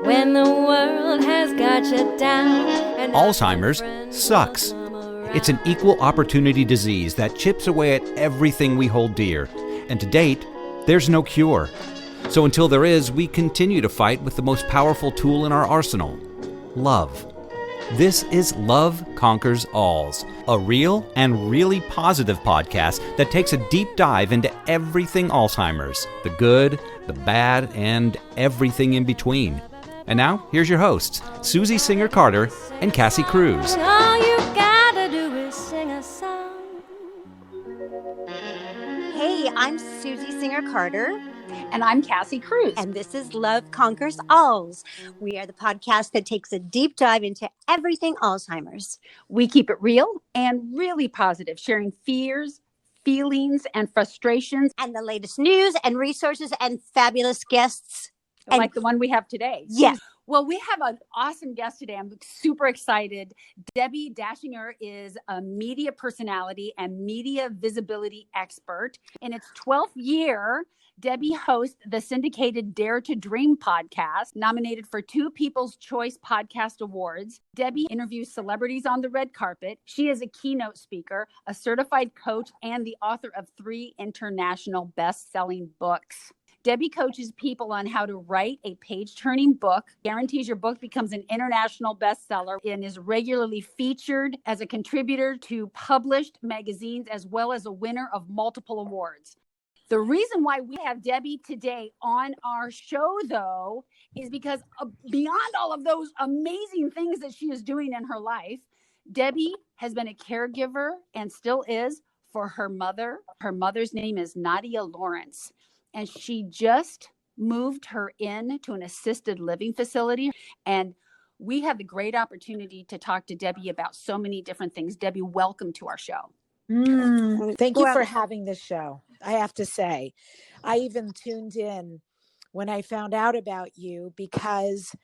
when the world has got you down. And Alzheimer's sucks. It's an equal opportunity disease that chips away at everything we hold dear. And to date, there's no cure. So until there is, we continue to fight with the most powerful tool in our arsenal, love. This is Love Conquers Alls, a real and really positive podcast that takes a deep dive into everything Alzheimer's, the good, the bad, and everything in between. And now, here's your hosts, Susie Singer-Carter and Cassie Cruz. all you gotta do is sing a song. Hey, I'm Susie Singer-Carter. And I'm Cassie Cruz. And this is Love Conquers Alls. We are the podcast that takes a deep dive into everything Alzheimer's. We keep it real and really positive, sharing fears, feelings, and frustrations. And the latest news and resources and fabulous guests. Like the one we have today. Yes. Well, we have an awesome guest today. I'm super excited. Debbi Dachinger is a media personality and media visibility expert. In its 12th year, Debbi hosts the syndicated Dare to Dream podcast, nominated for 2 People's Choice Podcast Awards. Debbi interviews celebrities on the red carpet. She is a keynote speaker, a certified coach, and the author of 3 international best-selling books. Debbi coaches people on how to write a page-turning book, guarantees your book becomes an international bestseller, and is regularly featured as a contributor to published magazines, as well as a winner of multiple awards. The reason why we have Debbi today on our show, though, is because beyond all of those amazing things that she is doing in her life, Debbi has been a caregiver and still is for her mother. Her mother's name is Nadia Lawrence, and she just moved her in to an assisted living facility. And we have the great opportunity to talk to Debbi about so many different things. Debbi, welcome to our show. Thank you for having this show. I have to say, I even tuned in when I found out about you, because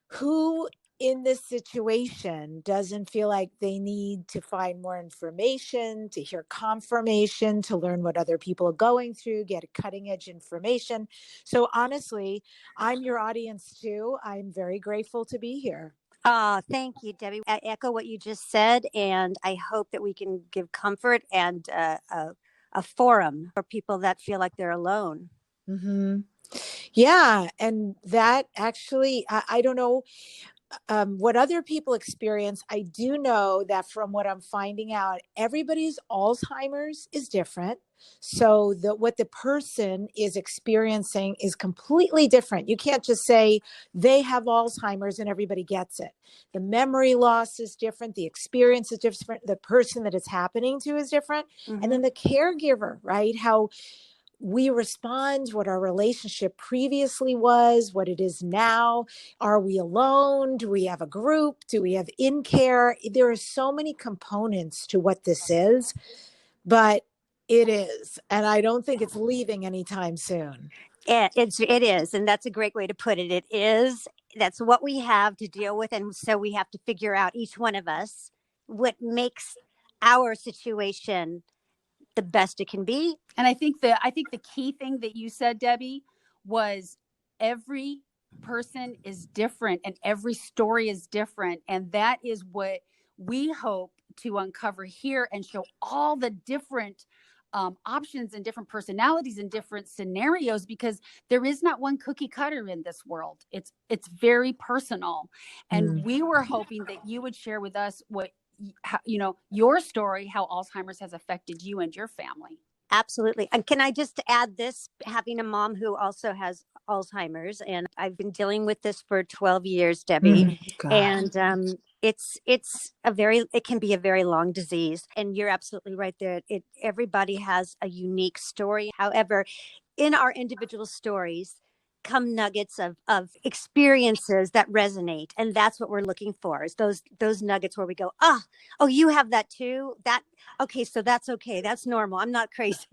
who in this situation doesn't feel like they need to find more information, to hear confirmation, to learn what other people are going through, get cutting edge information. So honestly, I'm your audience too. I'm very grateful to be here. Thank you, Debbi. I echo what you just said, and I hope that we can give comfort and a forum for people that feel like they're alone. Mm-hmm. Yeah, and that actually, I don't know what other people experience. I do know that from what I'm finding out, everybody's Alzheimer's is different. So what the person is experiencing is completely different. You can't just say they have Alzheimer's and everybody gets it. The memory loss is different. The experience is different. The person that it's happening to is different. Mm-hmm. And then the caregiver, right? How we respond, what our relationship previously was, what it is now. Are we alone? Do we have a group? Do we have in care? There are so many components to what this is, but it is. And I don't think it's leaving anytime soon. It is. And that's a great way to put it. It is. That's what we have to deal with. And so we have to figure out, each one of us, what makes our situation the best it can be. And I think the key thing that you said, Debbi, was every person is different and every story is different. And that is what we hope to uncover here and show all the different options and different personalities and different scenarios, because there is not one cookie cutter in this world. It's very personal. And we were hoping that you would share with us your story, how Alzheimer's has affected you and your family. Absolutely. And can I just add this, having a mom who also has Alzheimer's, and I've been dealing with this for 12 years, Debbi, and it can be a very long disease. And you're absolutely right there. Everybody has a unique story. However, in our individual stories come nuggets of experiences that resonate. And that's what we're looking for, is those nuggets where we go, oh, you have that too? Okay, so that's okay. That's normal. I'm not crazy,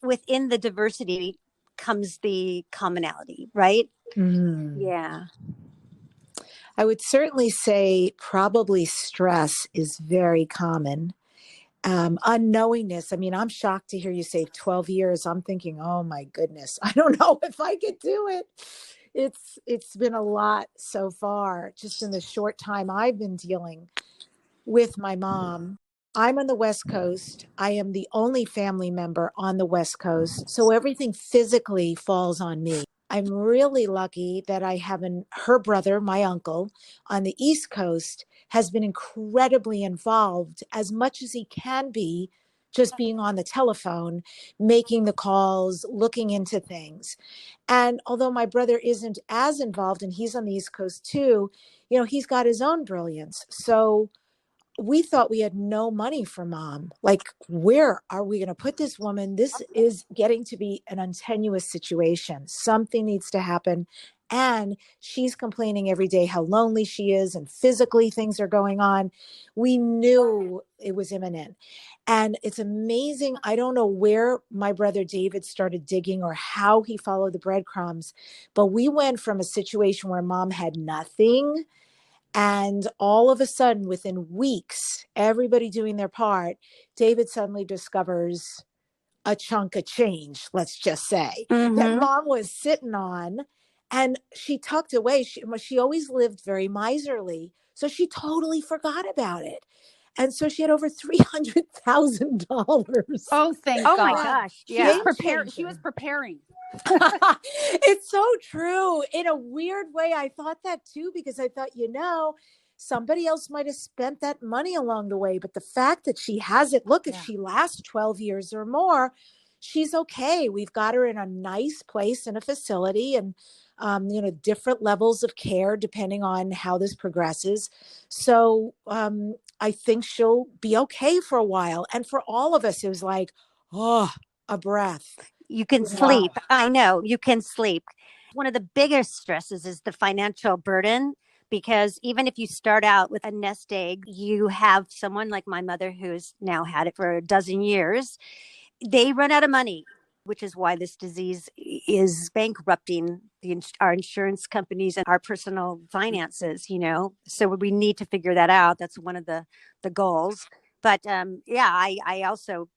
Within the diversity comes the commonality, right? Mm-hmm. Yeah. I would certainly say probably stress is very common. Unknowingness. I mean, I'm shocked to hear you say 12 years. I'm thinking, oh my goodness, I don't know if I could do it. It's been a lot so far, just in the short time I've been dealing with my mom. I'm on the West Coast. I am the only family member on the West Coast. So everything physically falls on me. I'm really lucky that I have her brother, my uncle, on the East Coast, has been incredibly involved as much as he can be, just being on the telephone, making the calls, looking into things. And although my brother isn't as involved and he's on the East Coast too, he's got his own brilliance. So we thought we had no money for mom. Like, where are we going to put this woman? This is getting to be an untenuous situation. Something needs to happen. And she's complaining every day how lonely she is and physically things are going on. We knew it was imminent. And it's amazing. I don't know where my brother David started digging or how he followed the breadcrumbs, but we went from a situation where mom had nothing, and all of a sudden, within weeks, everybody doing their part, David suddenly discovers a chunk of change, let's just say, that mom was sitting on, and she tucked away. She always lived very miserly, so she totally forgot about it. And so she had over $300,000. Oh, thank Oh God. my gosh. She Yeah. was preparing. It's so true. In a weird way, I thought that too, because I thought, somebody else might have spent that money along the way. But the fact that she has it, look, if she lasts 12 years or more, she's okay. We've got her in a nice place in a facility, and different levels of care depending on how this progresses. So I think she'll be okay for a while. And for all of us, it was like, oh, a breath. You can sleep. I know you can sleep. One of the biggest stresses is the financial burden, because even if you start out with a nest egg, you have someone like my mother who's now had it for a dozen years. They run out of money, which is why this disease is bankrupting our insurance companies and our personal finances, So we need to figure that out. That's one of the goals. But I also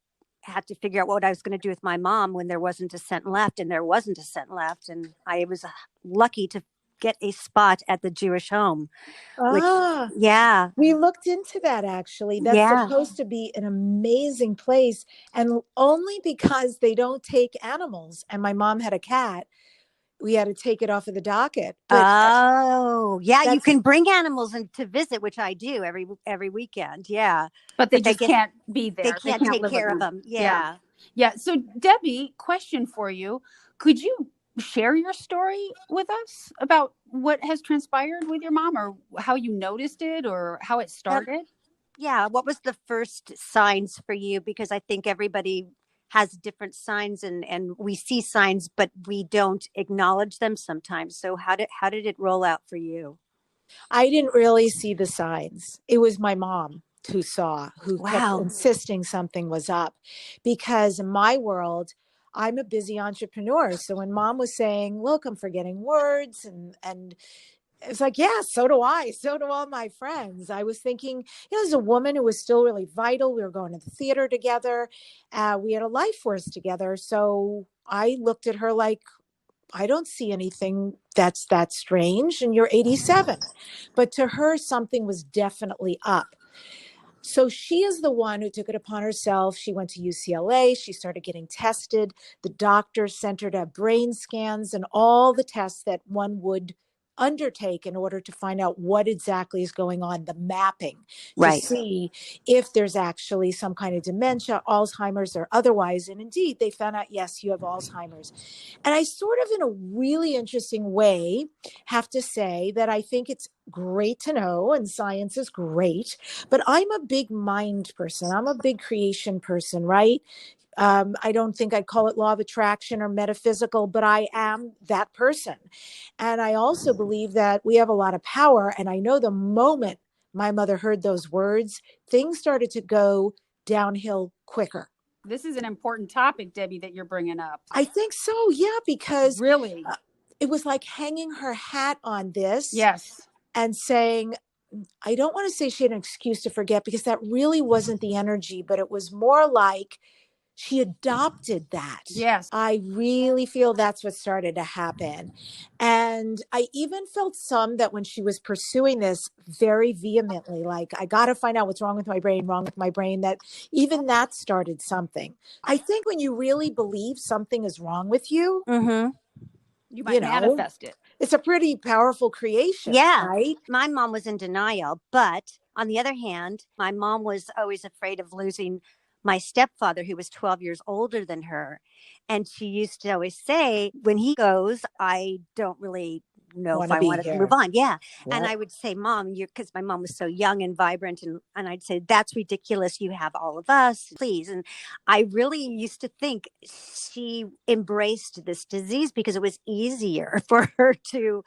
had to figure out what I was going to do with my mom when there wasn't a cent left, and there wasn't a cent left. And I was lucky to get a spot at the Jewish home. Which, we looked into that, actually. That's supposed to be an amazing place. And only because they don't take animals. And my mom had a cat, we had to take it off of the docket. But you can bring animals in to visit, which I do every weekend. Yeah. But they just can't be there. They can't take care of them. Yeah. So Debbi, question for you. Could you share your story with us about what has transpired with your mom, or how you noticed it, or how it started? What was the first signs for you? Because I think everybody has different signs, and we see signs, but we don't acknowledge them sometimes. So how did it roll out for you? I didn't really see the signs. It was my mom who kept insisting something was up, because in my world, I'm a busy entrepreneur. So when mom was saying, look, I'm forgetting words, and it's like, so do I. So do all my friends. I was thinking, as a woman who was still really vital, we were going to the theater together. We had a life force together. So I looked at her like, I don't see anything that's that strange. And you're 87. But to her, something was definitely up. So she is the one who took it upon herself. She went to UCLA. She started getting tested. The doctors sent her to have brain scans and all the tests that one would undertake in order to find out what exactly is going on, the mapping, to see if there's actually some kind of dementia, Alzheimer's or otherwise. And indeed, they found out, yes, you have Alzheimer's. And I sort of, in a really interesting way, have to say that I think it's great to know, and science is great, but I'm a big mind person. I'm a big creation person, right? I don't think I'd call it law of attraction or metaphysical, but I am that person. And I also believe that we have a lot of power. And I know the moment my mother heard those words, things started to go downhill quicker. This is an important topic, Debbi, that you're bringing up. I think so. Yeah, because really, it was like hanging her hat on this. Yes. And saying, I don't want to say she had an excuse to forget, because that really wasn't the energy, but it was more like She adopted that. Yes. I really feel that's what started to happen. And I even felt some that when she was pursuing this very vehemently, like, I got to find out what's wrong with my brain, that even that started something. I think when you really believe something is wrong with you, you might manifest it. It's a pretty powerful creation, right? My mom was in denial, but on the other hand, my mom was always afraid of losing my stepfather, who was 12 years older than her. And she used to always say, when he goes, I don't really know if I want to move on. Yeah. And I would say, Mom, because my mom was so young and vibrant. And I'd say, that's ridiculous. You have all of us, please. And I really used to think she embraced this disease because it was easier for her to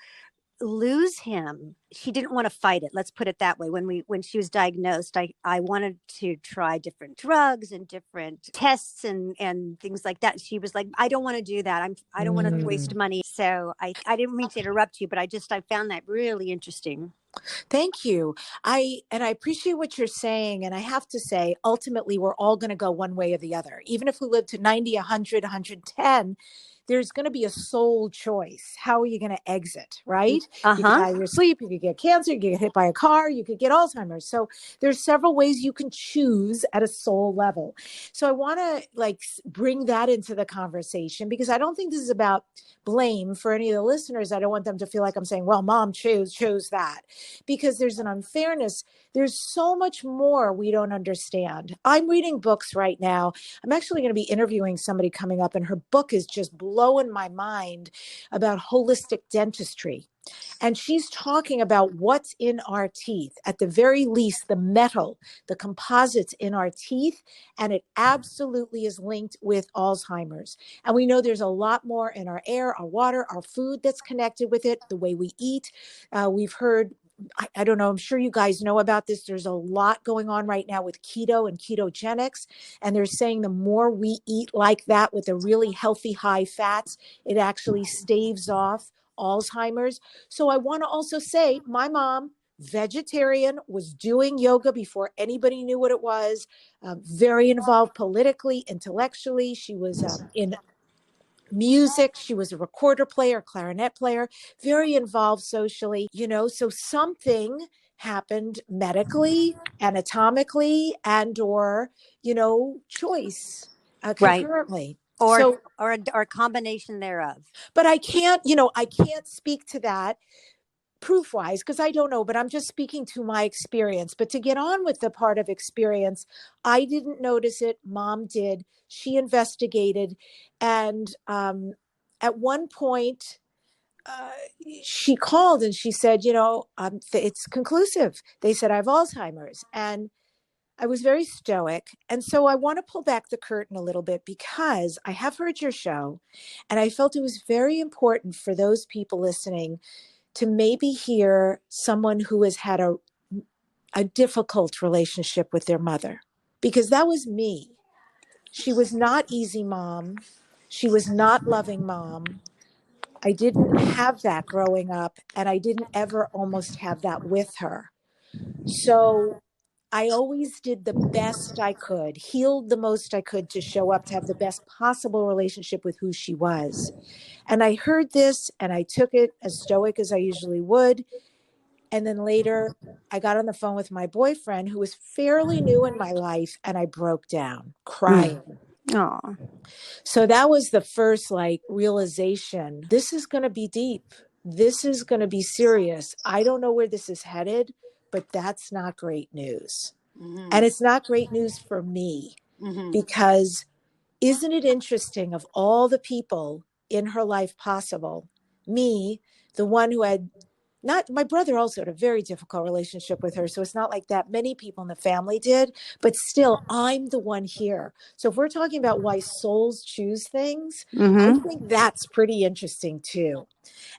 lose him. She didn't want to fight it. Let's put it that way. When she was diagnosed, I wanted to try different drugs and different tests and things like that. She was like, I don't want to do that. I don't want to waste money. So I didn't mean to interrupt you, but I found that really interesting. Thank you. I appreciate what you're saying. And I have to say, ultimately, we're all going to go one way or the other. Even if we live to 90, 100, 110, there's going to be a soul choice. How are you going to exit, right? You could die in your sleep, you could get cancer, you could get hit by a car, you could get Alzheimer's. So there's several ways you can choose at a soul level. So I want to bring that into the conversation, because I don't think this is about blame for any of the listeners. I don't want them to feel like I'm saying, well, Mom chose that, because there's an unfairness. There's so much more we don't understand. I'm reading books right now. I'm actually going to be interviewing somebody coming up, and her book is just blowing my mind about holistic dentistry. And she's talking about what's in our teeth, at the very least, the metal, the composites in our teeth. And it absolutely is linked with Alzheimer's. And we know there's a lot more in our air, our water, our food that's connected with it, the way we eat. We've heard, I don't know, I'm sure you guys know about this. There's a lot going on right now with keto and ketogenics. And they're saying the more we eat like that, with a really healthy high fats, it actually staves off Alzheimer's. So I want to also say, my mom, vegetarian, was doing yoga before anybody knew what it was, very involved politically, intellectually. She was in music. She was a recorder player, clarinet player, very involved socially, so something happened medically, anatomically, and or, choice concurrently. Or a combination thereof. But I can't speak to that proof-wise, because I don't know, but I'm just speaking to my experience. But to get on with the part of experience, I didn't notice it. Mom did. She investigated. And at one point, she called and she said, it's conclusive. They said I have Alzheimer's. And I was very stoic. And so I want to pull back the curtain a little bit, because I have heard your show, and I felt it was very important for those people listening to maybe hear someone who has had a difficult relationship with their mother, because that was me. She was not easy mom. She was not loving mom. I didn't have that growing up, and I didn't ever almost have that with her. So I always did the best I could, healed the most I could to show up to have the best possible relationship with who she was. And I heard this and I took it as stoic as I usually would. And then later I got on the phone with my boyfriend, who was fairly new in my life, and I broke down crying. Oh. So that was the first realization. This is going to be deep. This is going to be serious. I don't know where this is headed, but that's not great news. Mm-hmm. And it's not great news for me, because isn't it interesting, of all the people in her life possible, me, the one who had my brother also had a very difficult relationship with her. So it's not like that many people in the family did, but still I'm the one here. So if we're talking about why souls choose things, I think that's pretty interesting too.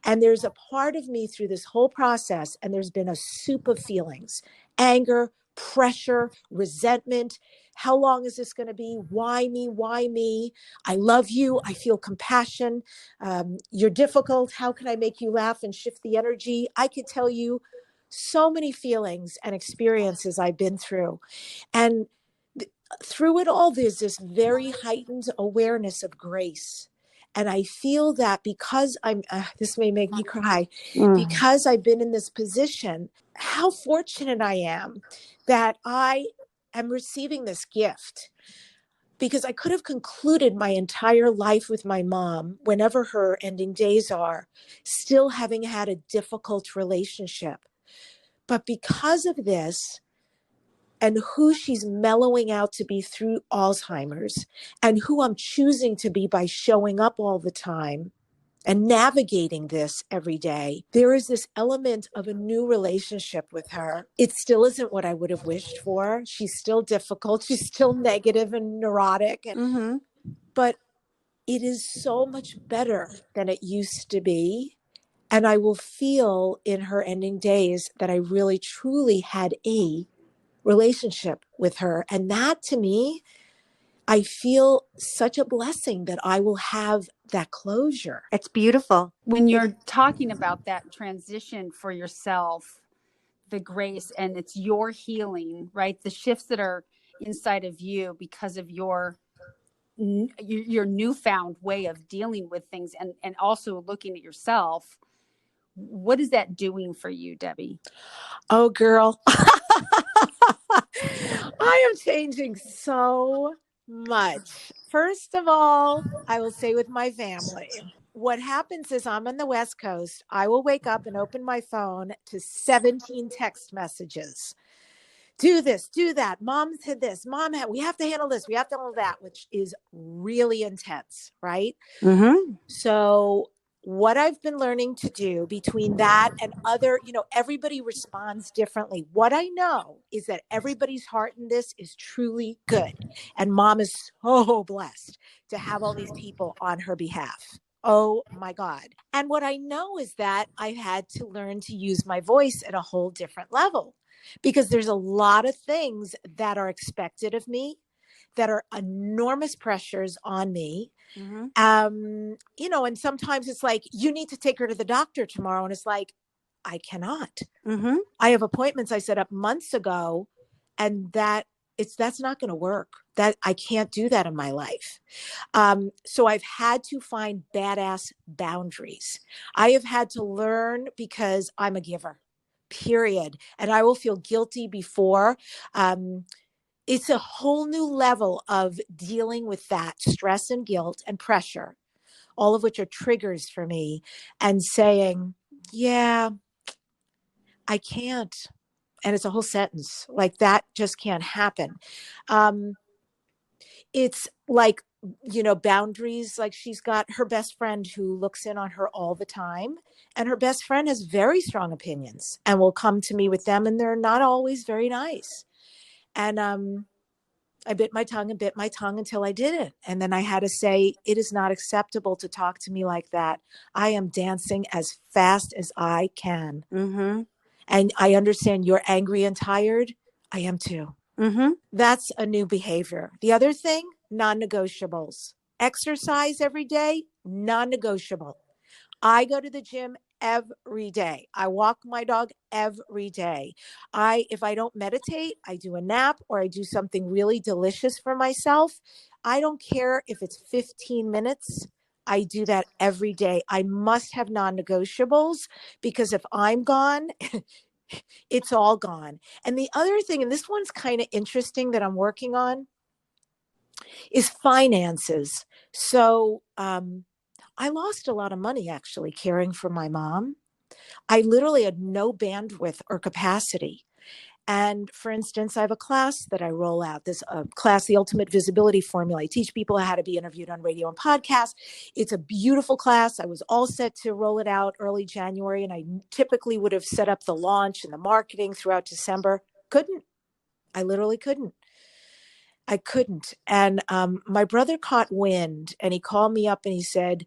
And there's a part of me through this whole process, and there's been a soup of feelings: anger, pressure, resentment. How long is this going to be? Why me? Why me? I love you. I feel compassion. You're difficult. How can I make you laugh and shift the energy? I could tell you so many feelings and experiences I've been through. And through it all, there's this very heightened awareness of grace. And I feel that because this may make me cry, because I've been in this position, how fortunate I am that I am receiving this gift. Because I could have concluded my entire life with my mom, whenever her ending days are, still having had a difficult relationship. But because of this, and who she's mellowing out to be through Alzheimer's, and who I'm choosing to be by showing up all the time and navigating this every day, there is this element of a new relationship with her. It still isn't what I would have wished for. She's still difficult. She's still negative and neurotic. But it is so much better than it used to be. And I will feel in her ending days that I really, truly had a relationship with her. And that, to me, I feel such a blessing that I will have that closure. It's beautiful. When you're talking about that transition for yourself, the grace, and it's your healing, right? The shifts that are inside of you because of your newfound way of dealing with things, and also looking at yourself. What is that doing for you, Debbi? Oh, girl. I am changing so much. First of all, I will say with my family, what happens is I'm on the West Coast. I will wake up and open my phone to 17 text messages. Do this, do that. Mom said this. We have to handle this. We have to handle that, which is really intense, right? So what I've been learning to do between that and other, everybody responds differently. What I know is that everybody's heart in this is truly good. And mom is so blessed to have all these people on her behalf. Oh my God. And what I know is that I've had to learn to use my voice at a whole different level, because there's a lot of things that are expected of me that are enormous pressures on me. And sometimes it's like, you need to take her to the doctor tomorrow. And it's like, I cannot. I have appointments I set up months ago, and that's not going to work. That I can't do that in my life. So I've had to find badass boundaries. I have had to learn, because I'm a giver, period. And I will feel guilty before. It's a whole new level of dealing with that stress and guilt and pressure, all of which are triggers for me, and saying, yeah, I can't. And it's a whole sentence like that just can't happen. It's like, boundaries. Like, she's got her best friend who looks in on her all the time. And her best friend has very strong opinions and will come to me with them. And they're not always very nice. And I bit my tongue until I didn't. And then I had to say, it is not acceptable to talk to me like that. I am dancing as fast as I can. And I understand you're angry and tired. I am too. That's a new behavior. The other thing, non-negotiables. Exercise every day, non-negotiable. I go to the gym every day. I walk my dog every day. If I don't meditate, I do a nap, or I do something really delicious for myself. I don't care if it's 15 minutes. I do that every day. I must have non-negotiables, because if I'm gone, it's all gone. And the other thing, and this one's kind of interesting that I'm working on, is finances. So, I lost a lot of money actually caring for my mom. I literally had no bandwidth or capacity. And for instance, I have a class that I roll out, this class, the Ultimate Visibility Formula. I teach people how to be interviewed on radio and podcasts. It's a beautiful class. I was all set to roll it out early January, and I typically would have set up the launch and the marketing throughout December. Couldn't. I literally couldn't. I couldn't. And my brother caught wind, and he called me up and he said,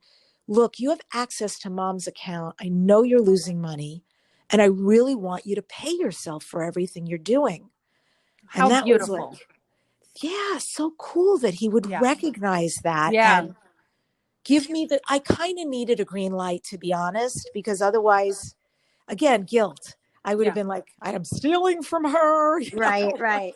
look, you have access to mom's account. I know you're losing money, and I really want you to pay yourself for everything you're doing. How and that beautiful. was like, yeah, so cool that he would recognize that and give me I kind of needed a green light, to be honest, because otherwise, again, guilt. I would have been like, I am stealing from her. Right.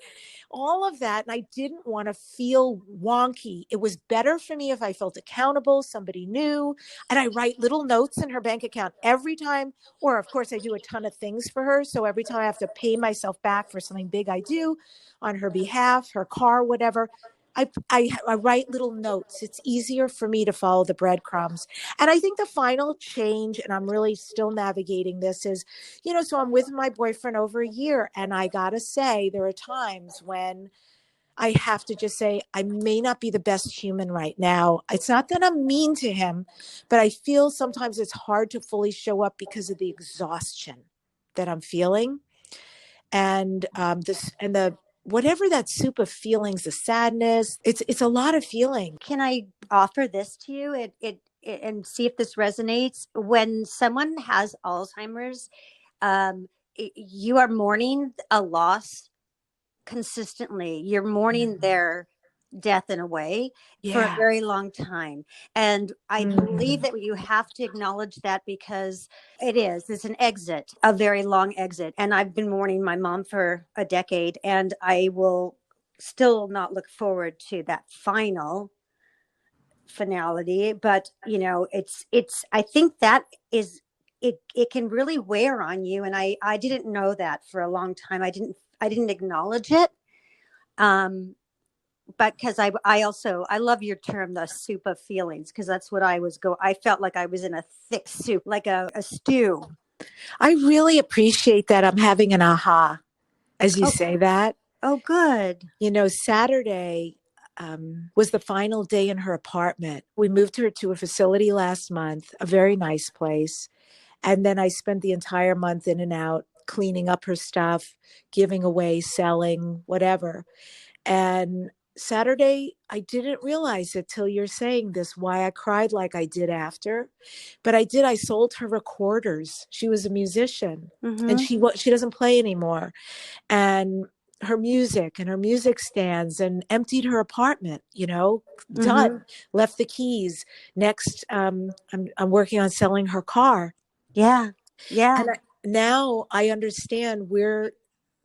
all of that. And I didn't want to feel wonky. It was better for me if I felt accountable, somebody knew. And I write little notes in her bank account every time. Or, of course, I do a ton of things for her. So every time I have to pay myself back for something big I do on her behalf, her car, whatever, I write little notes. It's easier for me to follow the breadcrumbs. And I think the final change, and I'm really still navigating this, is, so I'm with my boyfriend over a year. And I got to say, there are times when I have to just say, I may not be the best human right now. It's not that I'm mean to him, but I feel sometimes it's hard to fully show up because of the exhaustion that I'm feeling. And the whatever that soup of feelings, the sadness, it's a lot of feeling. Can I offer this to you and see if this resonates? When someone has Alzheimer's, you are mourning a loss consistently. You're mourning their death in a way for a very long time. And I believe that you have to acknowledge that, because it's an exit, a very long exit. And I've been mourning my mom for a decade, and I will still not look forward to that final finality. But I think that is it can really wear on you. And I didn't know that for a long time. I didn't acknowledge it. But because I love your term, the soup of feelings, because that's what I felt like I was in a thick soup, like a stew. I really appreciate that. I'm having an aha as you say that. Oh, good. Saturday was the final day in her apartment. We moved her to a facility last month, a very nice place. And then I spent the entire month in and out, cleaning up her stuff, giving away, selling, whatever. And Saturday, I didn't realize it till you're saying this, why I cried like I did after. But I did. I sold her recorders. She was a musician, and she doesn't play anymore. And her music and her music stands, and emptied her apartment, done, left the keys. Next, I'm working on selling her car. Yeah. Yeah. And now I understand where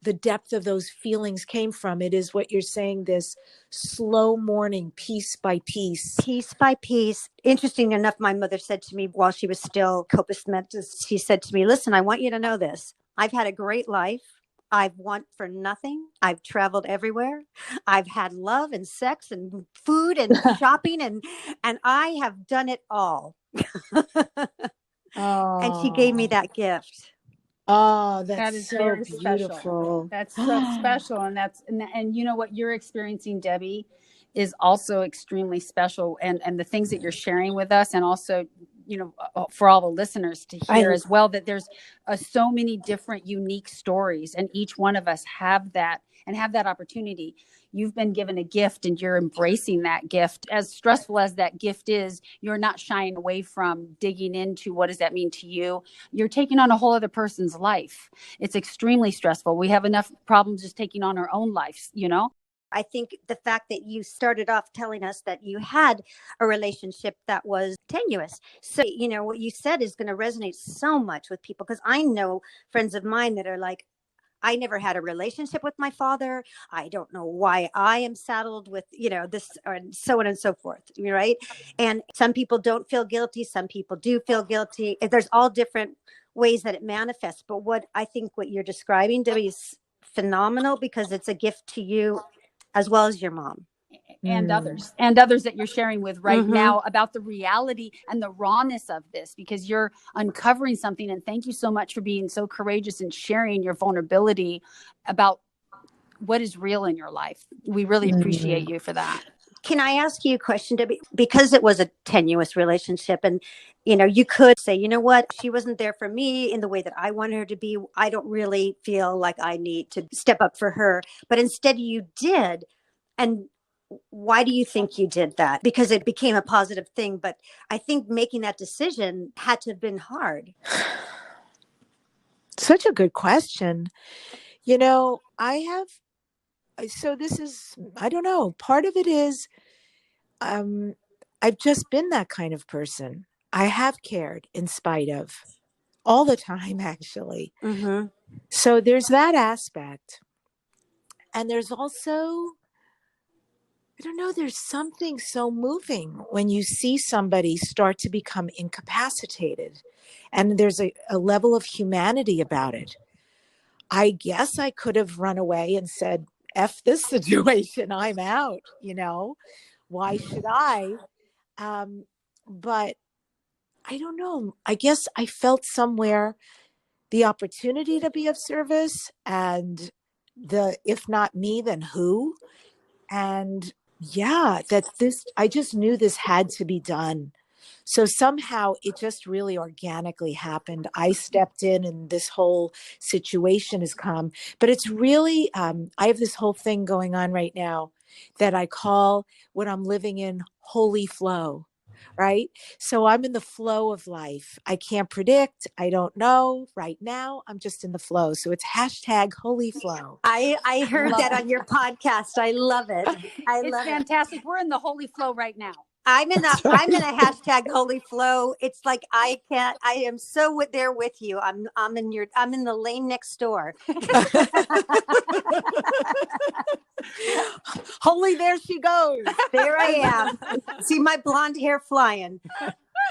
the depth of those feelings came from. It is what you're saying, this slow mourning, piece by piece. Piece by piece. Interesting enough, my mother said to me while she was still copus mentis, she said to me, listen, I want you to know this. I've had a great life. I've want for nothing. I've traveled everywhere. I've had love and sex and food and shopping, and I have done it all. And she gave me that gift. Oh, that is so very beautiful. Special. That's so special. And you know what you're experiencing, Debbie, is also extremely special. And the things that you're sharing with us, and also, for all the listeners to hear as well, that there's so many different unique stories, and each one of us have that opportunity. You've been given a gift, and you're embracing that gift. As stressful as that gift is, you're not shying away from digging into what does that mean to you. You're taking on a whole other person's life. It's extremely stressful. We have enough problems just taking on our own lives, I think the fact that you started off telling us that you had a relationship that was tenuous. So, what you said is going to resonate so much with people, because I know friends of mine that are like, I never had a relationship with my father. I don't know why I am saddled with, this, or so on and so forth. Right. And some people don't feel guilty. Some people do feel guilty. There's all different ways that it manifests. But what you're describing, Debbie, is phenomenal, because it's a gift to you as well as your mom. And others that you're sharing with right now about the reality and the rawness of this, because you're uncovering something. And thank you so much for being so courageous and sharing your vulnerability about what is real in your life. We really appreciate you for that. Can I ask you a question, Debbie? Because it was a tenuous relationship, and you could say, you know what, she wasn't there for me in the way that I wanted her to be. I don't really feel like I need to step up for her, but instead you did. And why do you think you did that? Because it became a positive thing, but I think making that decision had to have been hard. Such a good question. This is, I don't know, part of it is, I've just been that kind of person. I have cared in spite of, all the time, actually. So there's that aspect. And there's also, I don't know, there's something so moving when you see somebody start to become incapacitated. And there's a level of humanity about it. I guess I could have run away and said, F this situation, I'm out, why should I? But I don't know. I guess I felt somewhere the opportunity to be of service, and if not me, then who? And yeah, I just knew this had to be done. So somehow it just really organically happened. I stepped in and this whole situation has come. But it's really, I have this whole thing going on right now that I call what I'm living in holy flow, right? So I'm in the flow of life. I can't predict. I don't know. Right now, I'm just in the flow. So it's hashtag holy flow. I heard Love that on your podcast. I love it. I It's love it. fantastic. We're in the holy flow right now. I'm in a hashtag holy flow. It's like I am so there with you. I'm in the lane next door. Holy, there she goes. There I am. See my blonde hair flying.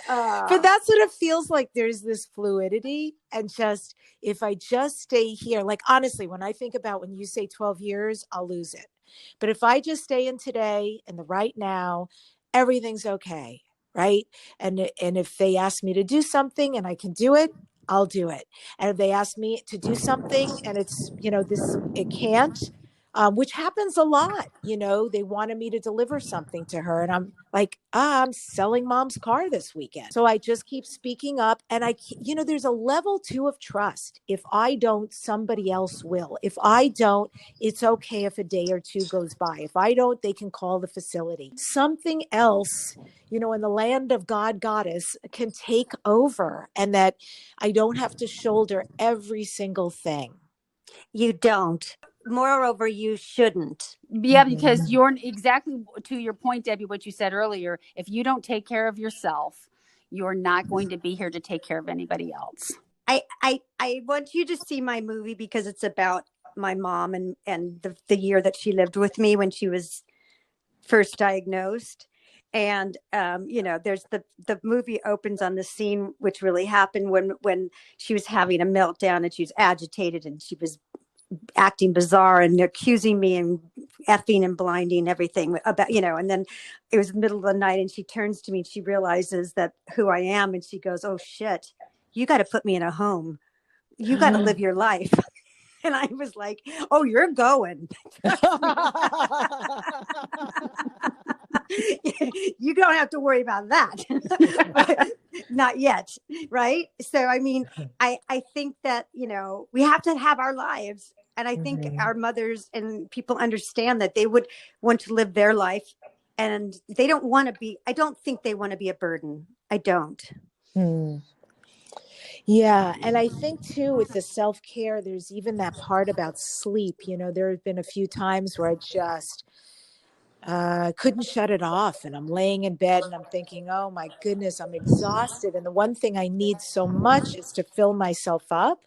But that's what it feels like. There's this fluidity, and just if I just stay here, like honestly, when I think about when you say 12 years, I'll lose it. But if I just stay in today and the right now, everything's okay, right? And if they ask me to do something and I can do it, I'll do it. And if they ask me to do something and it's, it can't, which happens a lot, they wanted me to deliver something to her. And I'm like, I'm selling mom's car this weekend. So I just keep speaking up. And there's a level too of trust. If I don't, somebody else will. If I don't, it's okay if a day or two goes by. If I don't, they can call the facility. Something else, in the land of God Goddess can take over, and that I don't have to shoulder every single thing. You don't. Moreover, you shouldn't. Yeah, because you're exactly to your point, Debbie, what you said earlier. If you don't take care of yourself, you're not going to be here to take care of anybody else. I want you to see my movie because it's about my mom and the year that she lived with me when she was first diagnosed. And there's the movie opens on the scene which really happened when she was having a meltdown and she was agitated and she was acting bizarre and accusing me and effing and blinding everything about, and then it was the middle of the night and she turns to me and she realizes that who I am. And she goes, oh shit, you got to put me in a home. You got to live your life. And I was like, oh, you're going. You don't have to worry about that. Not yet. Right. So, I mean, I think that, we have to have our lives. And I think our mothers and people understand that they would want to live their life and they don't want to be, I don't think they want to be a burden. I don't. Yeah. And I think too, with the self-care, there's even that part about sleep. There have been a few times where I just couldn't shut it off. And I'm laying in bed and I'm thinking, oh my goodness, I'm exhausted. And the one thing I need so much is to fill myself up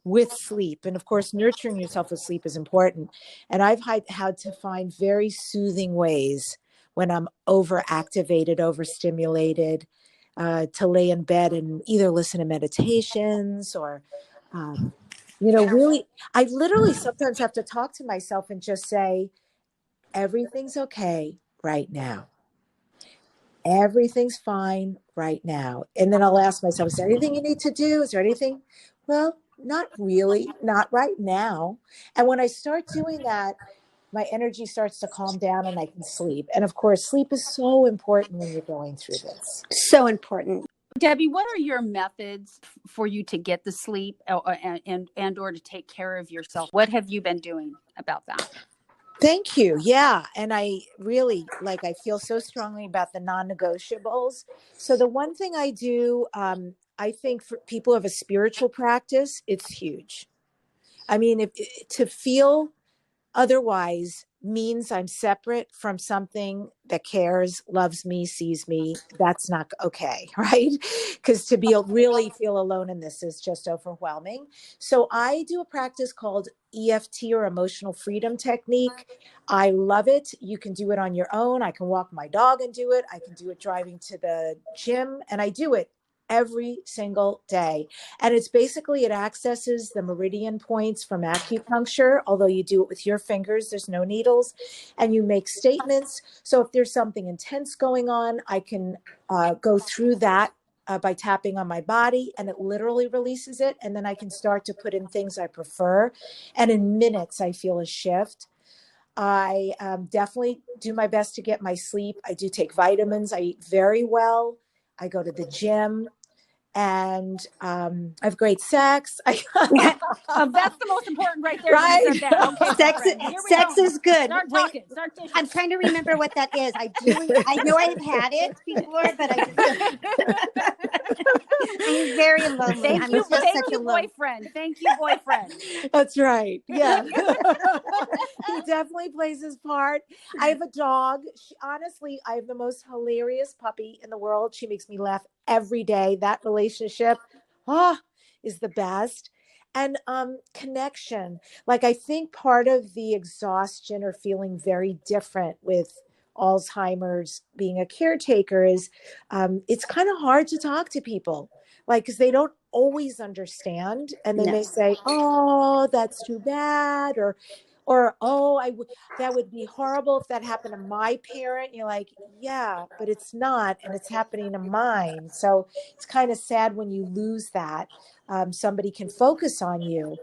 with sleep. And of course, nurturing yourself with sleep is important. And I've had to find very soothing ways when I'm overactivated, overstimulated, to lay in bed and either listen to meditations or, really, I literally sometimes have to talk to myself and just say, everything's okay right now. Everything's fine right now. And then I'll ask myself, is there anything you need to do? Is there anything? Well, not really, not right now. And when I start doing that, my energy starts to calm down and I can sleep. And of course, sleep is so important when you're going through this. So important. Debbie, what are your methods for you to get the sleep and or to take care of yourself? What have you been doing about that? Thank you. Yeah. And I really I feel so strongly about the non-negotiables. So the one thing I do, I think for people who have a spiritual practice, it's huge. I mean, to feel otherwise, means I'm separate from something that cares, loves me, sees me, that's not okay, right? Because to be really feel alone in this is just overwhelming. So I do a practice called EFT, or emotional freedom technique. I love it. You can do it on your own. I can walk my dog and do it. I can do it driving to the gym, and I do it every single day. And it's basically, it accesses the meridian points from acupuncture, although you do it with your fingers, there's no needles, and you make statements. So if there's something intense going on, I can go through that by tapping on my body, and it literally releases it. And then I can start to put in things I prefer. And in minutes, I feel a shift. I definitely do my best to get my sleep. I do take vitamins. I eat very well. I go to the gym, and I have great sex. That's the most important right there. Right? You said that. Okay, Sex is good. Start talking. Start dishing. I'm trying to remember what that is. I know I've had it before, but I'm very lonely. Thank you, boyfriend. Thank you, boyfriend. That's right. Yeah. He definitely plays his part. I have a dog. Honestly, I have the most hilarious puppy in the world. She makes me laugh every day. That relationship is the best. And connection. Like, I think part of the exhaustion or feeling very different with Alzheimer's, being a caretaker, is it's kind of hard to talk to people, like, because they don't always understand, and they may say, "Oh, that's too bad," or "Oh, that would be horrible if that happened to my parent." You're like, "Yeah, but it's not, and it's happening to mine." So it's kind of sad when you lose that. Somebody can focus on you.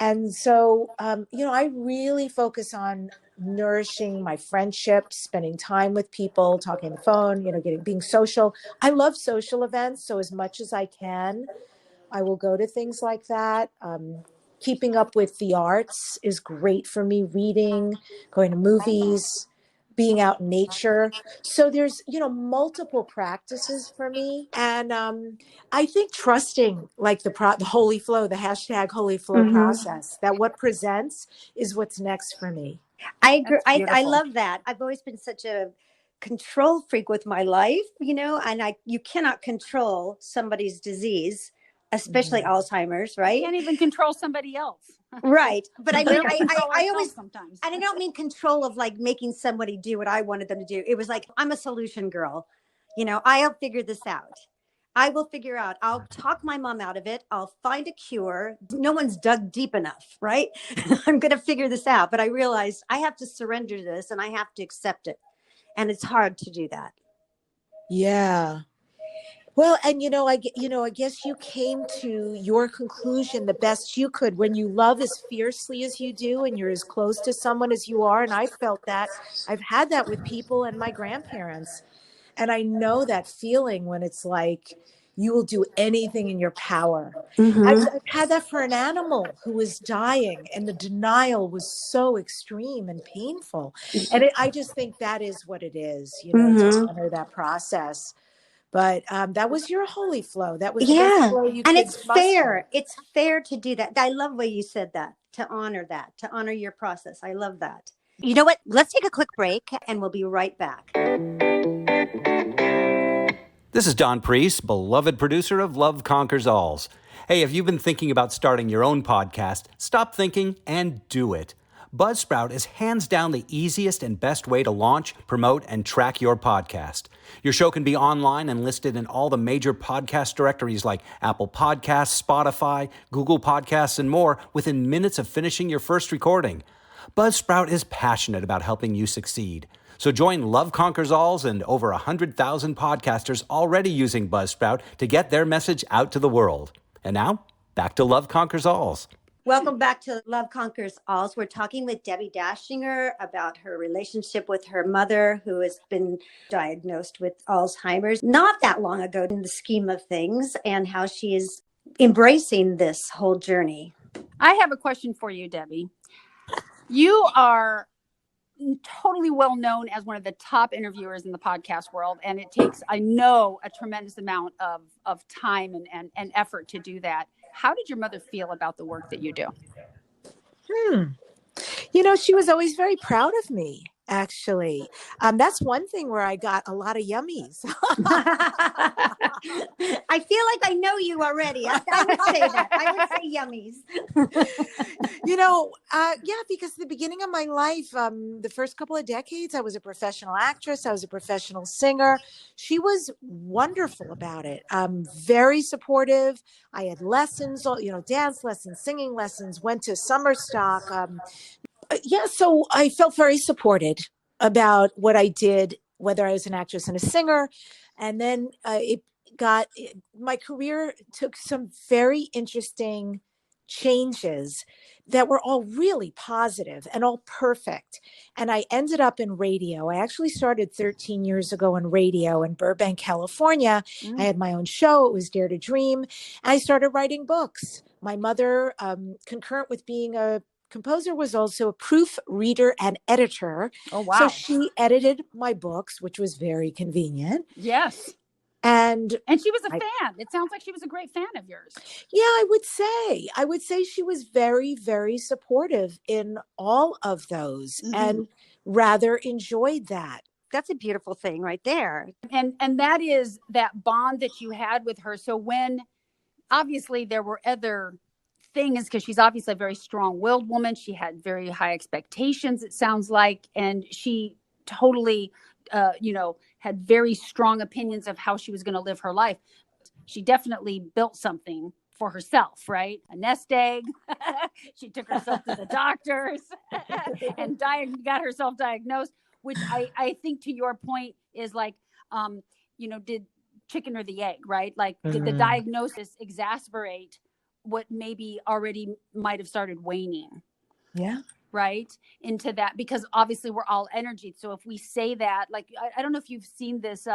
And so, I really focus on nourishing my friendships, spending time with people, talking on the phone, being social. I love social events. So as much as I can, I will go to things like that. Keeping up with the arts is great for me. Reading, going to movies, being out in nature. So there's, multiple practices for me. And I think trusting, like the holy flow, the hashtag holy flow process, that what presents is what's next for me. I agree. I love that. I've always been such a control freak with my life, and you cannot control somebody's disease, especially Alzheimer's, right? You can't even control somebody else. Right. But I mean, I always, sometimes. and I don't mean control of like making somebody do what I wanted them to do. It was like, I'm a solution girl. I'll figure this out. I will figure out. I'll talk my mom out of it. I'll find a cure. No one's dug deep enough, right? I'm going to figure this out. But I realized I have to surrender to this, and I have to accept it. And it's hard to do that. Yeah. Well, and I guess you came to your conclusion the best you could when you love as fiercely as you do, and you're as close to someone as you are. And I felt that. I've had that with people and my grandparents. And I know that feeling when it's like you will do anything in your power. I've had that for an animal who was dying, and the denial was so extreme and painful. And I just think that is what it is, to honor that process. But that was your holy flow. That was the best flow you could and it's muster. fair. It's fair to do that. I love the way you said that, to honor your process. I love that. You know what? Let's take a quick break, and we'll be right back. This is Don Priest, beloved producer of Love Conquers Alls. Hey, if you've been thinking about starting your own podcast, stop thinking and do it. Buzzsprout is hands down the easiest and best way to launch, promote, and track your podcast. Your show can be online and listed in all the major podcast directories like Apple Podcasts, Spotify, Google Podcasts, and more within minutes of finishing your first recording. Buzzsprout is passionate about helping you succeed. So join Love Conquers Alls and over 100,000 podcasters already using Buzzsprout to get their message out to the world. And now, back to Love Conquers Alls. Welcome back to Love Conquers Alls. We're talking with Debbi Dachinger about her relationship with her mother, who has been diagnosed with Alzheimer's not that long ago in the scheme of things, and how she is embracing this whole journey. I have a question for you, Debbi. You are totally well known as one of the top interviewers in the podcast world. And it takes, I know, a tremendous amount of time and effort to do that. How did your mother feel about the work that you do? She was always very proud of me, actually. That's one thing where I got a lot of yummies. I feel like I know you already. I would say that. I would say yummies. Yeah, because the beginning of my life, the first couple of decades, I was a professional actress. I was a professional singer. She was wonderful about it. Very supportive. I had lessons, dance lessons, singing lessons, went to summer stock. Yeah, so I felt very supported about what I did, whether I was an actress and a singer. And then my career took some very interesting changes that were all really positive and all perfect. And I ended up in radio. I actually started 13 years ago in radio in Burbank, California. I had my own show. It was Dare to Dream. And I started writing books. My mother, concurrent with being a composer, was also a proofreader and editor. Oh, wow. So she edited my books, which was very convenient. Yes. And she was a fan. It sounds like she was a great fan of yours. Yeah, I would say she was very, very supportive in all of those and rather enjoyed that. That's a beautiful thing right there. And that is that bond that you had with her. So when obviously there were other things, because she's obviously a very strong-willed woman. She had very high expectations, it sounds like, and she totally, had very strong opinions of how she was going to live her life. She definitely built something for herself, right? A nest egg. She took herself to the doctors and got herself diagnosed, which I think, to your point, is like, did chicken or the egg, right? Like, did the diagnosis exacerbate what maybe already might have started waning? Yeah. Right into that, because obviously we're all energy. So if we say that, like, I don't know if you've seen this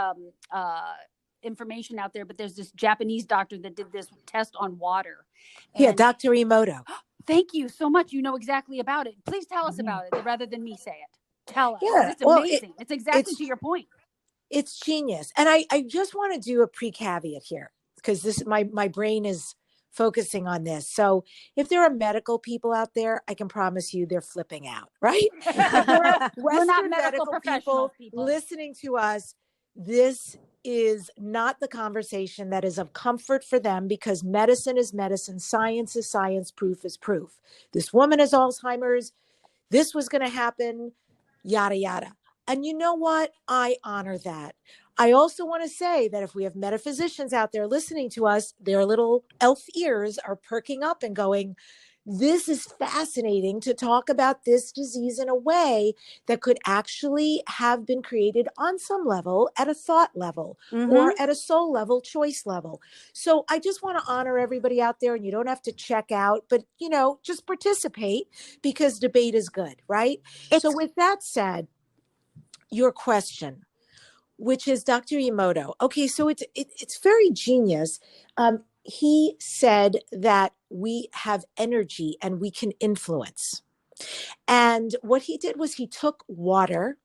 information out there, but there's this Japanese doctor that did this test on water. Yeah, Dr. Emoto. Thank you so much. You know exactly about it. Please tell us about it rather than me say it. Tell us. Yeah, It's amazing. It's exactly to your point. It's genius. And I just want to do a pre-caveat here, because my brain is focusing on this. So if there are medical people out there, I can promise you they're flipping out, right? We're not medical professionals, people listening to us. This is not the conversation that is of comfort for them, because medicine is medicine, science is science, proof is proof. This woman has Alzheimer's. This was going to happen, yada, yada. And you know what? I honor that. I also want to say that if we have metaphysicians out there listening to us, their little elf ears are perking up and going, this is fascinating to talk about this disease in a way that could actually have been created on some level, at a thought level, or at a soul level, choice level. So I just want to honor everybody out there, and you don't have to check out, but, just participate, because debate is good, right? So with that said, your question, which is Dr. Emoto. Okay, so it's very genius. He said that we have energy and we can influence. And what he did was he took water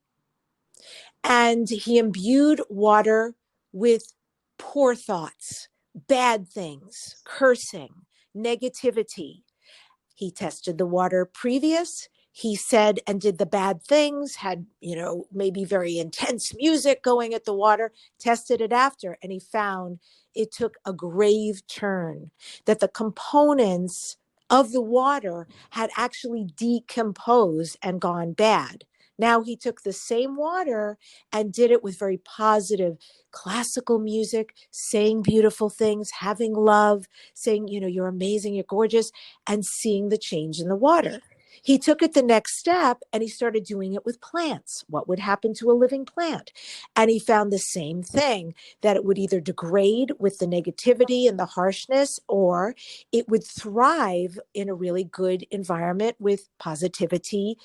and he imbued water with poor thoughts, bad things, cursing, negativity. He tested the water previous. He said and did the bad things, had, maybe very intense music going at the water, tested it after, and he found it took a grave turn, that the components of the water had actually decomposed and gone bad. Now he took the same water and did it with very positive classical music, saying beautiful things, having love, saying, you're amazing, you're gorgeous, and seeing the change in the water. He took it the next step and he started doing it with plants. What would happen to a living plant? And he found the same thing, that it would either degrade with the negativity and the harshness, or it would thrive in a really good environment with positivity.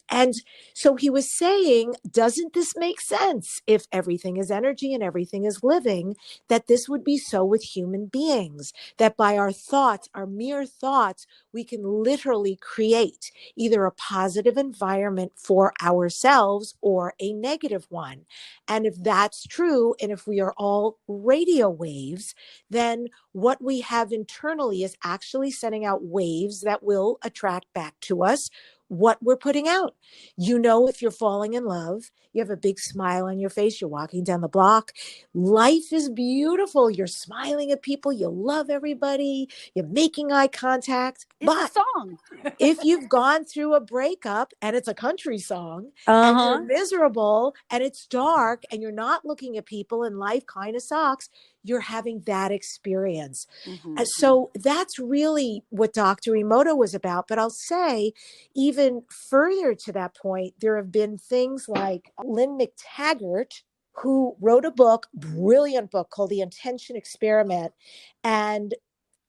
And so he was saying, doesn't this make sense? If everything is energy and everything is living, that this would be so with human beings, that by our thoughts, our mere thoughts, we can literally create either a positive environment for ourselves or a negative one. And if that's true, and if we are all radio waves, then what we have internally is actually sending out waves that will attract back to us what we're putting out. You know, if you're falling in love, you have a big smile on your face, you're walking down the block. Life is beautiful. You're smiling at people. You love everybody. You're making eye contact. It's But a song. if you've gone through a breakup and it's a country song and Uh-huh. you're miserable and it's dark and you're not looking at people and life kind of sucks, you're having that experience. And so that's really what Dr. Emoto was about. But I'll say even further to that point, there have been things like Lynn McTaggart, who wrote a book, brilliant book called The Intention Experiment. And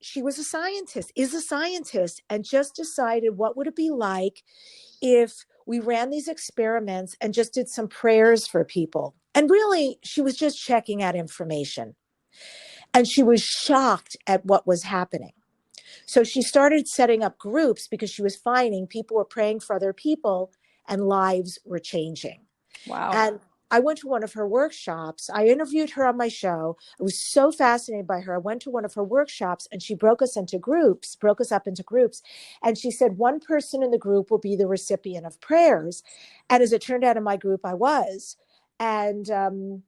she was a scientist, is a scientist, and just decided what would it be like if we ran these experiments and just did some prayers for people. And really, she was just checking out information. And she was shocked at what was happening. So she started setting up groups because she was finding people were praying for other people and lives were changing. Wow. And I went to one of her workshops. I interviewed her on my show. I was so fascinated by her. I went to one of her workshops and she broke us up into groups. And she said, one person in the group will be the recipient of prayers. And as it turned out in my group, I was. And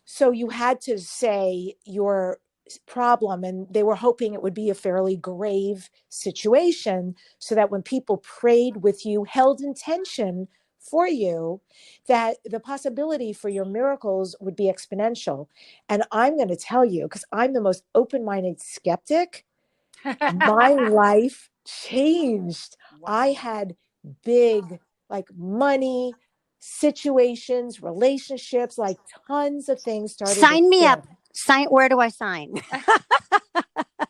so you had to say your problem, and they were hoping it would be a fairly grave situation so that when people prayed with you, held intention for you, that the possibility for your miracles would be exponential. And I'm going to tell you, because I'm the most open-minded skeptic, my life changed. Wow. I had big, like money, situations, relationships, like tons of things started. Sign me up. Where do I sign?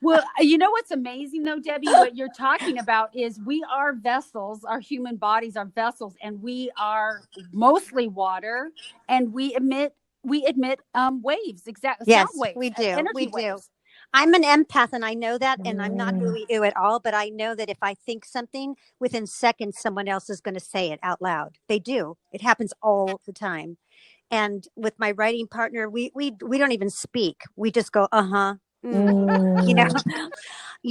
Well, you know what's amazing though, Debbie, what you're talking about is we are vessels, our human bodies are vessels, and we are mostly water, and we emit waves, Yes, sound waves, we do. energy We do. waves. I'm an empath and I know that, and I'm not ooey-oo at all, but I know that if I think something, within seconds, someone else is going to say it out loud. They do. It happens all the time. And with my writing partner, we don't even speak. We just go, uh-huh. You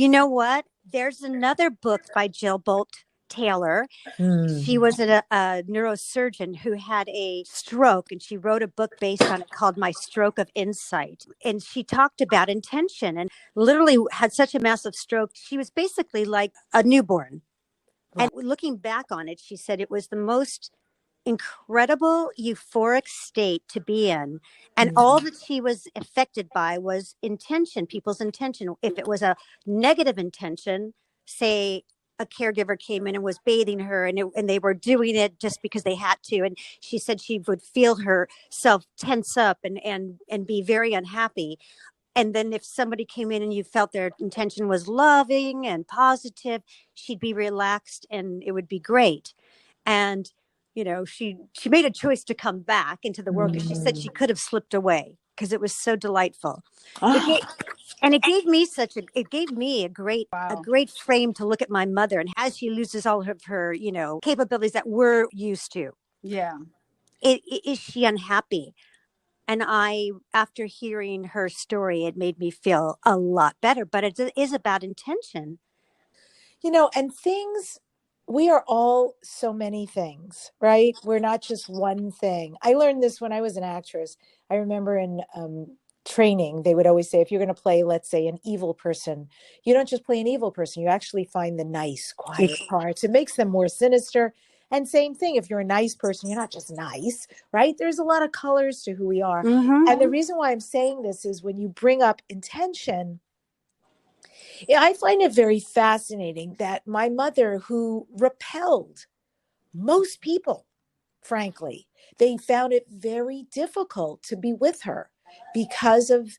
know what? There's another book by Jill Bolt Taylor. She was a neurosurgeon who had a stroke, and she wrote a book based on it called My Stroke of Insight. And she talked about intention, and literally had such a massive stroke. She was basically like a newborn. Right. And looking back on it, she said it was the most incredible euphoric state to be in, and all that she was affected by was intention, people's intention. If it was a negative intention, say a caregiver came in and was bathing her, and they were doing it just because they had to, and she said she would feel herself tense up and be very unhappy. And then if somebody came in and you felt their intention was loving and positive, she'd be relaxed and it would be great. And you know, she made a choice to come back into the world because she said she could have slipped away because it was so delightful. It gave me a great frame to look at my mother, and as she loses all of her, capabilities that we're used to. Yeah. Is she unhappy? And after hearing her story, it made me feel a lot better, but it is about intention. And we are all so many things, right? We're not just one thing. I learned this when I was an actress. I remember in training, they would always say, if you're going to play, let's say, an evil person, you don't just play an evil person. You actually find the nice, quiet parts. It makes them more sinister. And same thing, if you're a nice person, you're not just nice, right? There's a lot of colors to who we are. And the reason why I'm saying this is when you bring up intention, I find it very fascinating that my mother, who repelled most people, frankly, they found it very difficult to be with her because of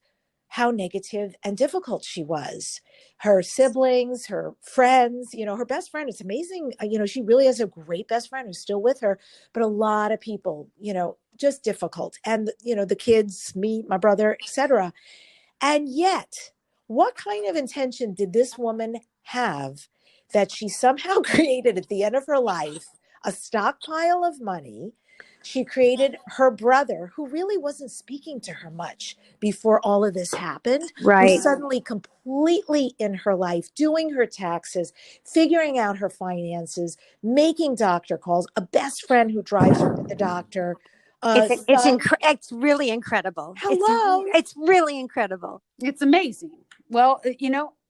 how negative and difficult she was. Her siblings, her friends, her best friend, it's amazing. She really has a great best friend who's still with her, but a lot of people, just difficult. And, the kids, me, my brother, etc. And yet, what kind of intention did this woman have that she somehow created at the end of her life a stockpile of money, She created her brother, who really wasn't speaking to her much before all of this happened, Right. who's suddenly completely in her life, doing her taxes, figuring out her finances, making doctor calls, a best friend who drives her to the doctor. It's really incredible. Hello. It's really incredible. It's amazing. Well,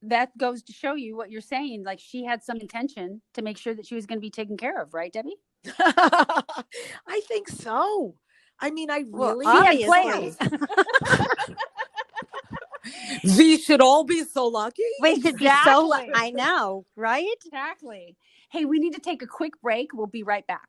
that goes to show you what you're saying. Like, she had some intention to make sure that she was going to be taken care of, right, Debbie? I think so. I mean, I really Well, She had plans. We should all be so lucky. We should be so. I know, right? Exactly. Hey, we need to take a quick break. We'll be right back.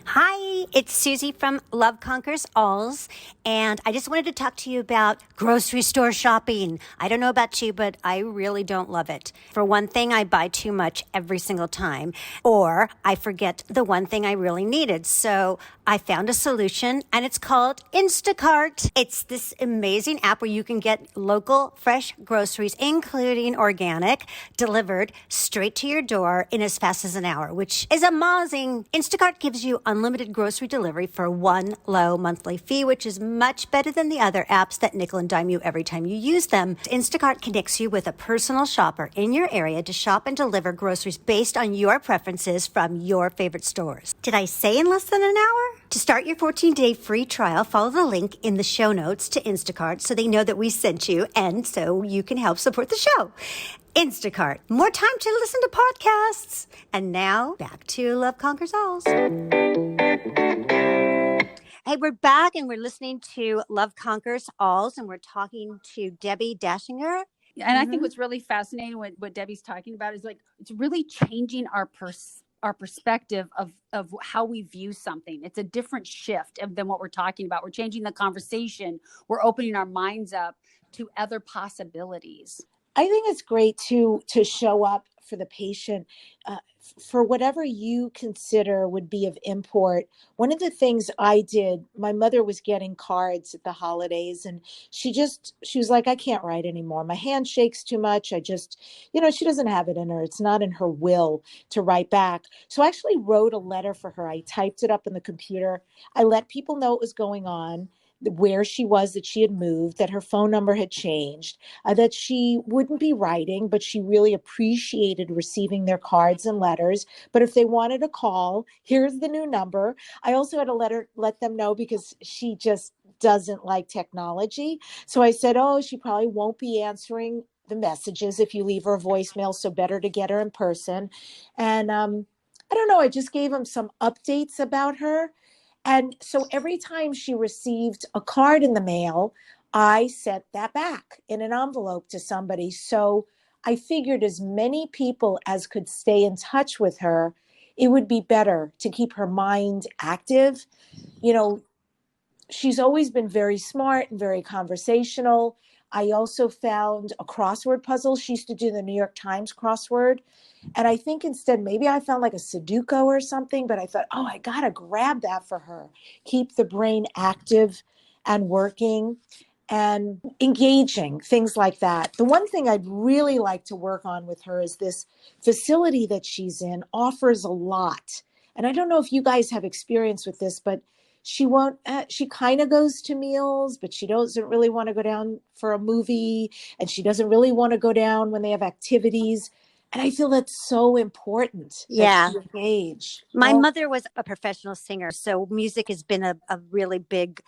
Hi, it's Susie from Love Conquers Alls, and I just wanted to talk to you about grocery store shopping. I don't know about you, but I really don't love it. For one thing, I buy too much every single time, or I forget the one thing I really needed. So I found a solution, and it's called Instacart. It's this amazing app where you can get local, fresh groceries, including organic, delivered straight to your door in as fast as an hour, which is amazing. Instacart gives you unlimited grocery delivery for one low monthly fee, which is much better than the other apps that nickel and dime you every time you use them. Instacart connects you with a personal shopper in your area to shop and deliver groceries based on your preferences from your favorite stores. Did I say in less than an hour? To start your 14-day free trial, follow the link in the show notes to Instacart so they know that we sent you and so you can help support the show. Instacart, more time to listen to podcasts. And now, back to Love Conquers Alls. Hey, we're back and we're listening to Love Conquers Alls, and we're talking to Debbi Dachinger. And I think what's really fascinating, what Debbie's talking about, is like, it's really changing our perspective of how we view something. It's a different shift than what we're talking about. We're changing the conversation. We're opening our minds up to other possibilities. I think it's great to show up for the patient for whatever you consider would be of import. One of the things I did, my mother was getting cards at the holidays, and she was like, I can't write anymore. My hand shakes too much. She doesn't have it in her. It's not in her will to write back. So I actually wrote a letter for her. I typed it up in the computer. I let people know what was going on, where she was, that she had moved, that her phone number had changed, that she wouldn't be writing, but she really appreciated receiving their cards and letters. But if they wanted a call, here's the new number. I also had a let them know, because she just doesn't like technology. So I said, she probably won't be answering the messages if you leave her a voicemail, so better to get her in person. And I don't know, I just gave them some updates about her. And so every time she received a card in the mail, I sent that back in an envelope to somebody. So I figured as many people as could stay in touch with her, it would be better to keep her mind active. She's always been very smart and very conversational. I also found a crossword puzzle. She used to do the New York Times crossword. And I think instead, maybe I found like a Sudoku or something, but I thought, I got to grab that for her. Keep the brain active and working and engaging, things like that. The one thing I'd really like to work on with her is this facility that she's in offers a lot. And I don't know if you guys have experience with this, but she kind of goes to meals, but she doesn't really want to go down for a movie, and she doesn't really want to go down when they have activities. And I feel that's so important. Yeah. That she engage. My mother was a professional singer, so music has been a really big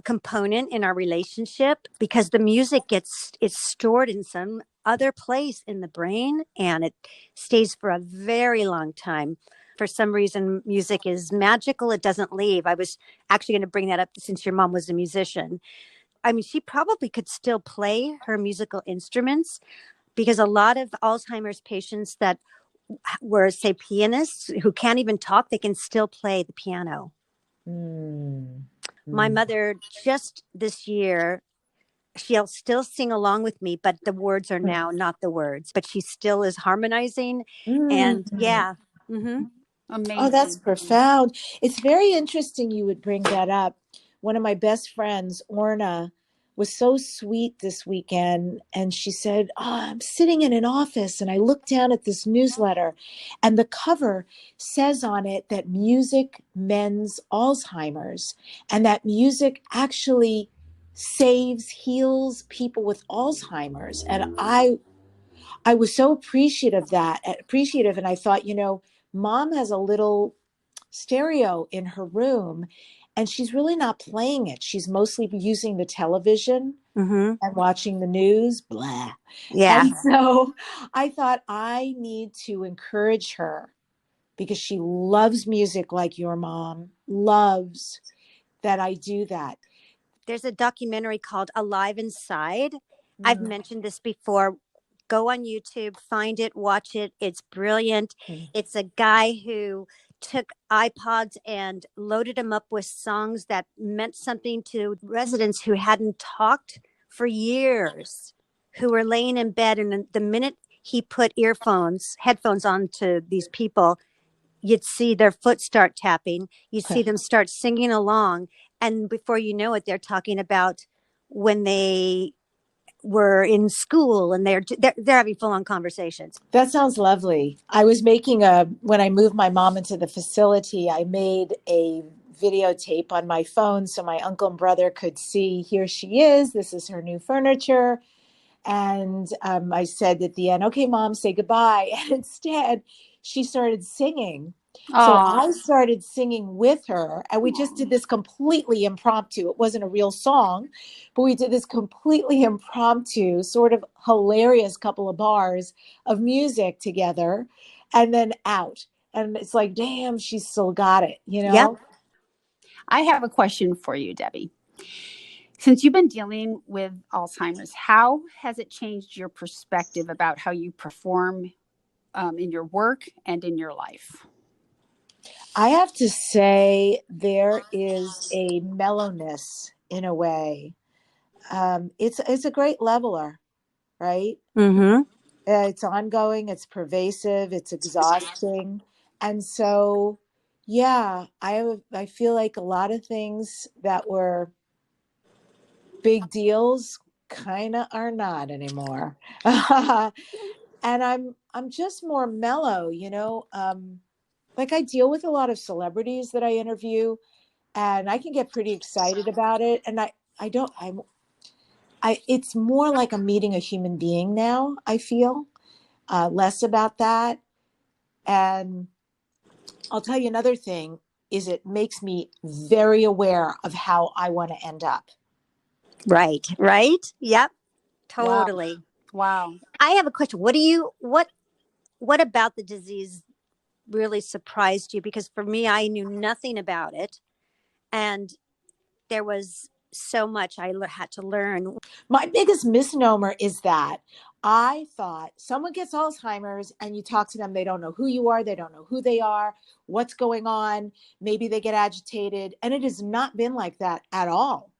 component in our relationship, because the music it's stored in some other place in the brain, and it stays for a very long time. For some reason, music is magical. It doesn't leave. I was actually going to bring that up since your mom was a musician. I mean, she probably could still play her musical instruments, because a lot of Alzheimer's patients that were, say, pianists who can't even talk, they can still play the piano. My mother, just this year, she'll still sing along with me, but the words are now not the words, but she still is harmonizing. And yeah. Amazing. Oh, that's profound. It's very interesting you would bring that up. One of my best friends, Orna, was so sweet this weekend. And she said, I'm sitting in an office and I look down at this newsletter and the cover says on it that music mends Alzheimer's and that music actually saves, heals people with Alzheimer's. And I was so appreciative. And I thought, mom has a little stereo in her room and she's really not playing it. She's mostly using the television Mm-hmm. and watching the news, blah. Yeah. And so I thought I need to encourage her because she loves music like your mom loves that I do that. There's a documentary called Alive Inside. I've mentioned this before. Go on YouTube, find it, watch it. It's brilliant. It's a guy who took iPods and loaded them up with songs that meant something to residents who hadn't talked for years, who were laying in bed. And the minute he put headphones on to these people, you'd see their foot start tapping. You'd see them start singing along. And before you know it, they're talking about when they were in school and they're having full-on conversations. That sounds lovely. I was when I moved my mom into the facility, I made a videotape on my phone so my uncle and brother could see, here she is. This is her new furniture. And I said at the end, okay, Mom, say goodbye. And instead, she started singing. So I started singing with her, and we just did this completely impromptu. It wasn't a real song, but we did this completely impromptu, sort of hilarious couple of bars of music together, and then out. And it's like, damn, she still got it, Yep. I have a question for you, Debbie. Since you've been dealing with Alzheimer's, how has it changed your perspective about how you perform in your work and in your life? I have to say there is a mellowness in a way. It's a great leveler, right? Mm-hmm. It's ongoing, it's pervasive, it's exhausting. And so, yeah, I feel like a lot of things that were big deals kind of are not anymore. And I'm just more mellow, like I deal with a lot of celebrities that I interview and I can get pretty excited about it. And it's more like I'm meeting a human being now, I feel. Less about that. And I'll tell you another thing is it makes me very aware of how I want to end up. Right. Yep. Totally. Wow. I have a question. What about the disease really surprised you? Because for me, I knew nothing about it. And there was so much I had to learn. My biggest misnomer is that I thought someone gets Alzheimer's and you talk to them, they don't know who you are, they don't know who they are, what's going on, maybe they get agitated. And it has not been like that at all.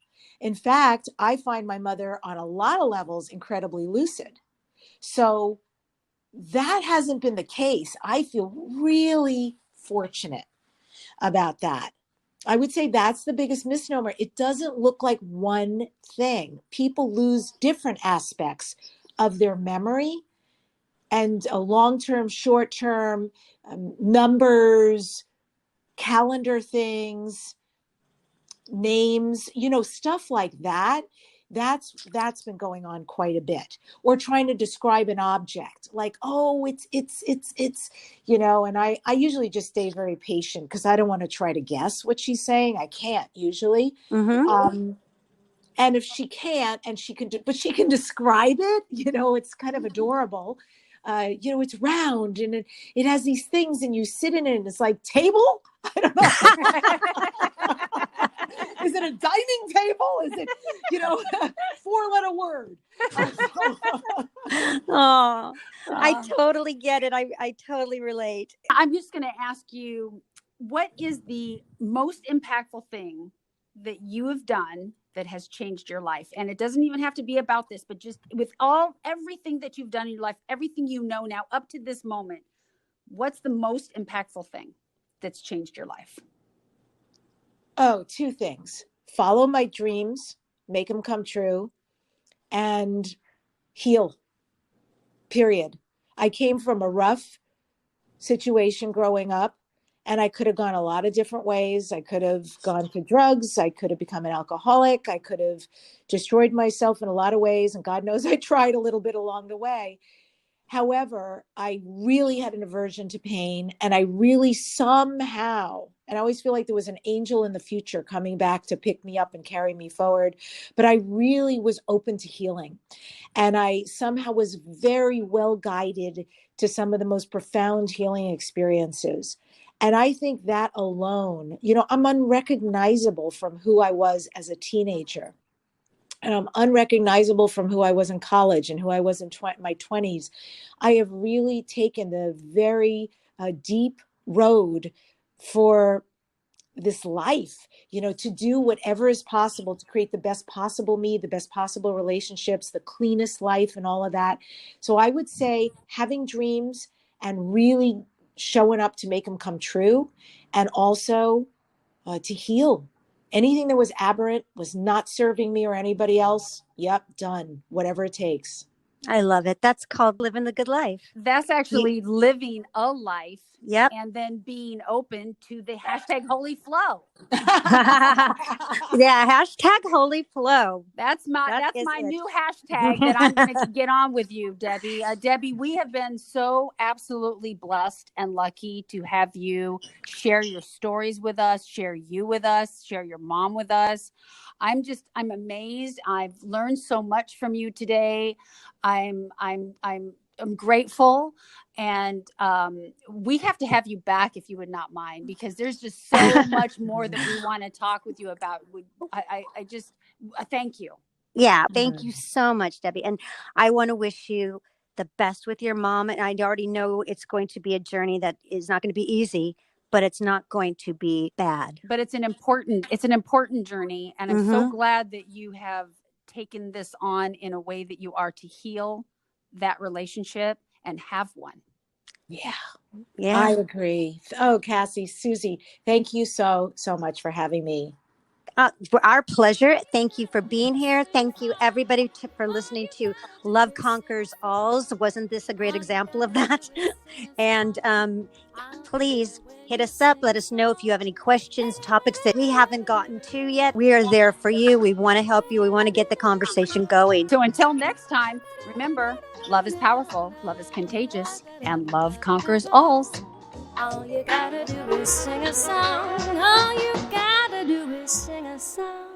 In fact, I find my mother on a lot of levels incredibly lucid. So that hasn't been the case. I feel really fortunate about that. I would say that's the biggest misnomer. It doesn't look like one thing. People lose different aspects of their memory and a long-term, short-term, numbers, calendar things, names, stuff like that. That's been going on quite a bit. Or trying to describe an object like, oh, it's, and I usually just stay very patient because I don't want to try to guess what she's saying. I can't usually. Mm-hmm. And if she can't, and but she can describe it, it's kind of adorable. It's round and it has these things and you sit in it and it's like table. I don't know. Is it a dining table? Is it, 4-letter word? Oh, I totally get it. I totally relate. I'm just going to ask you, what is the most impactful thing that you have done that has changed your life? And it doesn't even have to be about this, but just with everything that you've done in your life, everything you know now up to this moment, what's the most impactful thing that's changed your life? Oh, 2 things. Follow my dreams make them come true, and heal, period. I came from a rough situation growing up, and I could have gone a lot of different ways. I could have gone to drugs. I could have become an alcoholic. I could have destroyed myself in a lot of ways. And God knows I tried a little bit along the way. However, I really had an aversion to pain, and I really somehow, and I always feel like there was an angel in the future coming back to pick me up and carry me forward, but I really was open to healing. And I somehow was very well guided to some of the most profound healing experiences. And I think that alone, I'm unrecognizable from who I was as a teenager. And I'm unrecognizable from who I was in college and who I was in my 20s. I have really taken the very deep road for this life, to do whatever is possible to create the best possible me, the best possible relationships, the cleanest life, and all of that. So I would say having dreams and really showing up to make them come true, and also to heal. Anything that was aberrant, was not serving me or anybody else, yep, done, whatever it takes. I love it. That's called living the good life. That's actually living a life. Yep. And then being open to the hashtag holy flow. Yeah, hashtag holy flow. That's my new hashtag that I'm going to get on with you, Debbi. Debbi, we have been so absolutely blessed and lucky to have you share your stories with us, share you with us, share your mom with us. I'm amazed. I've learned so much from you today. I'm grateful, and we have to have you back if you would not mind, because there's just so much more that we want to talk with you about. I just thank you. Yeah, thank you so much, Debbi. And I want to wish you the best with your mom. And I already know it's going to be a journey that is not going to be easy, but it's not going to be bad. But it's an important journey, and I'm so glad that you have taken this on in a way that you are to heal that relationship and have one. Yeah, I agree. Oh, Cassie, Susie, thank you so much for having me. Our pleasure. Thank you for being here. Thank you, everybody, for listening to Love Conquers Alls. Wasn't this a great example of that? And please hit us up. Let us know if you have any questions, topics that we haven't gotten to yet. We are there for you. We want to help you. We want to get the conversation going. So until next time, remember, love is powerful, love is contagious, and love conquers alls. All you gotta do is sing a song. All you gotta do is sing a song.